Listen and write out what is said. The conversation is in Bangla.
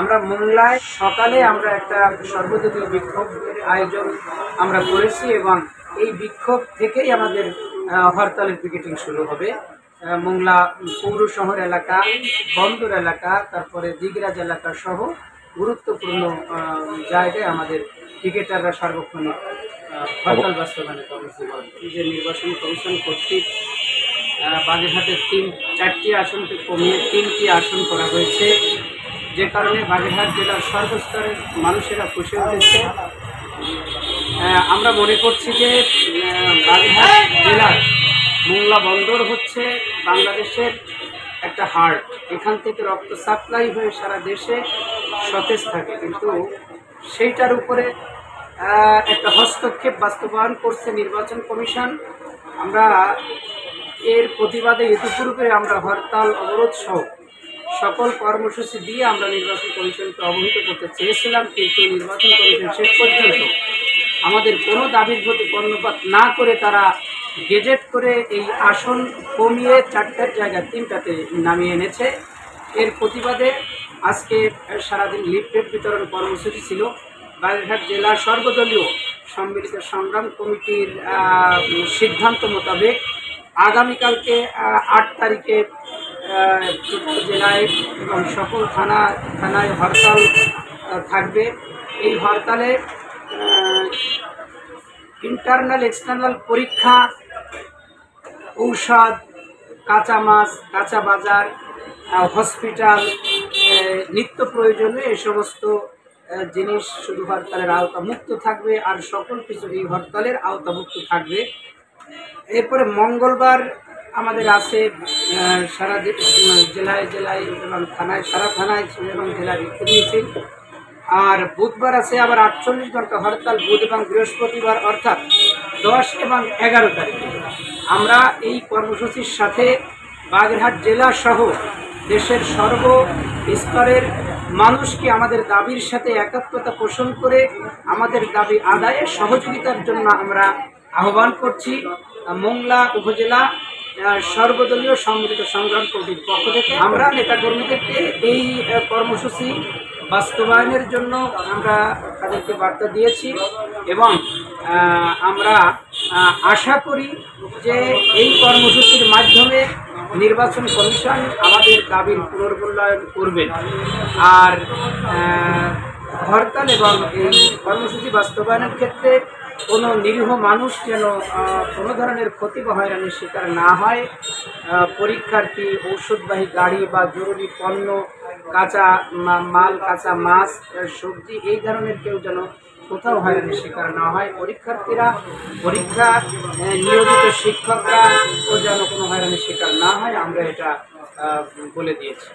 আমরা মোংলায় সকালে আমরা একটা সর্বদলীয় বিক্ষোভ আয়োজন আমরা করেছি এবং এই বিক্ষোভ থেকেই আমাদের হরতালের পিকেটিং শুরু হবে। মোংলা পৌর শহর এলাকা, বন্দর এলাকা, তারপরে দিগরাজ এলাকা সহ গুরুত্বপূর্ণ জায়গায় আমাদের পিকেটাররা সার্বক্ষণিক হরতাল বাস্তবায়নের কর্মসূচি পালন করে। যে নির্বাচন কমিশন কর্তৃক বাগেরহাটের 4টি আসনকে কমিয়ে 3টি আসন করা হয়েছে, যে কারণে বাগেরহাট জেলার সর্বস্তরের মানুষেরা খুশি উঠেছে। আমরা মনে করছি যে বাগেরহাট জেলার মোংলা বন্দর হচ্ছে বাংলাদেশের একটা হার্ট। এখান থেকে রক্ত সাপ্লাই হয়ে সারা দেশে সতেজ থাকে, কিন্তু সেইটার উপরে একটা হস্তক্ষেপ বাস্তবায়ন করছে নির্বাচন কমিশন। আমরা এর প্রতিবাদে ইতিপূর্বে আমরা হরতাল অবরোধ সহ সকল কর্মসূচি দিয়ে আমরা নির্বাচন কমিশনকে অবহিত করতে চেয়েছিলাম, কিন্তু নির্বাচন কমিশন শেষ পর্যন্ত আমাদের কোনো দাবির প্রতি কর্ণপাত না করে তারা গেজেট করে এই আসন কমিয়ে 4টার জায়গায় 3টাতে নামিয়ে এনেছে। এর প্রতিবাদে আজকে সারাদিন লিফলেট বিতরণ কর্মসূচি ছিল। বাগেরহাট জেলার সর্বদলীয় সম্মিলিত সংগ্রাম কমিটির সিদ্ধান্ত মোতাবেক আগামীকালকে 8 তারিখে জেলায় এবং সকল থানায় হরতাল থাকবে। এই হরতালে ইন্টারনাল এক্সটার্নাল পরীক্ষা, ঔষধ, কাঁচা মাছ, কাঁচা বাজার, হসপিটাল, নিত্য প্রয়োজনীয় এই সমস্ত জিনিস শুধু হরতালের আওতামুক্ত থাকবে, আর সকল কিছু এই হরতালের আওতামুক্ত থাকবে। এরপরে মঙ্গলবার আমাদের আছে সারা জেলায় এবং থানায়, সারা থানায় এবং জেলায় বিক্ষোভ মিছিল। আর বুধবার আছে আবার 48 ঘন্টা হরতাল, বুধ এবং বৃহস্পতিবার, অর্থাৎ 10 এবং 11 তারিখে। আমরা এই কর্মসূচির সাথে বাগেরহাট জেলা সহ দেশের সর্বস্তরের মানুষকে আমাদের দাবির সাথে একাত্মতা পোষণ করে আমাদের দাবি আদায়ে সহযোগিতার জন্য আমরা আহ্বান করছি। মোংলা উপজেলা সর্বদলীয় সম্মিলিত সংগ্রাম কমিটির পক্ষ থেকে আমরা নেতাকর্মীদেরকে এই কর্মসূচি বাস্তবায়নের জন্য আমরা তাদেরকে বার্তা দিয়েছি এবং আমরা আশা করি যে এই কর্মসূচির মাধ্যমে নির্বাচন কমিশন আমাদের দাবির পুনর্মূল্যায়ন করবেন। আর হরতাল এবং এই কর্মসূচি বাস্তবায়নের ক্ষেত্রে কোনো নিরীহ মানুষ যেন কোনো ধরনের ক্ষতি বা হয়রানির শিকার না হয়। পরীক্ষার্থী, ঔষধবাহী গাড়ি বা জরুরি পণ্য, কাঁচা মাল, কাঁচা মাছ, সবজি, এই ধরনের কেউ যেন কোথাও হয়রানির শিকার না হয়। পরীক্ষার্থীরা, পরীক্ষা নিয়োজিত শিক্ষকরা যেন কোনো হয়রানির শিকার না হয়, আমরা এটা বলে দিয়েছি।